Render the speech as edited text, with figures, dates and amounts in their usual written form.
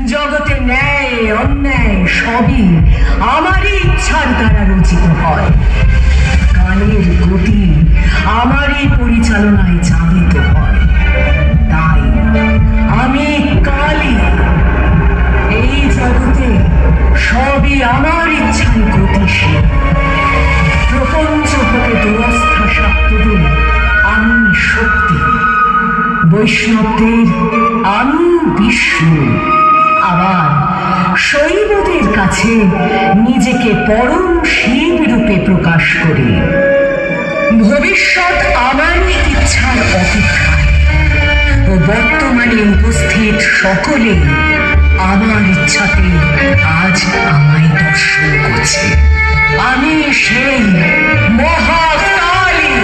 জগতে ন্যায় অন্যায় সবই আমারই ইচ্ছার দ্বারা রচিত হয়। কালের গতি আমারই পরিচালনায় চালিত হয়। তাই আমি কালী। এই জগতে সবই আমার ইচ্ছায় গতিশীল। প্রপঞ্চ হতে দুরস্থা সত্যদের আমি শক্তি, বৈষ্ণবদের আমি বিষ্ণু, আবার শৈবদের কাছে নিজেকে পরম শিব রূপে প্রকাশ করি। ভবিষ্যৎ আমারই ইচ্ছার অপেক্ষায় ও বর্তমানে উপস্থিত সকলে আমার ইচ্ছাতে আজ আমায় দর্শন করছে। আমি সেই মহাকালী।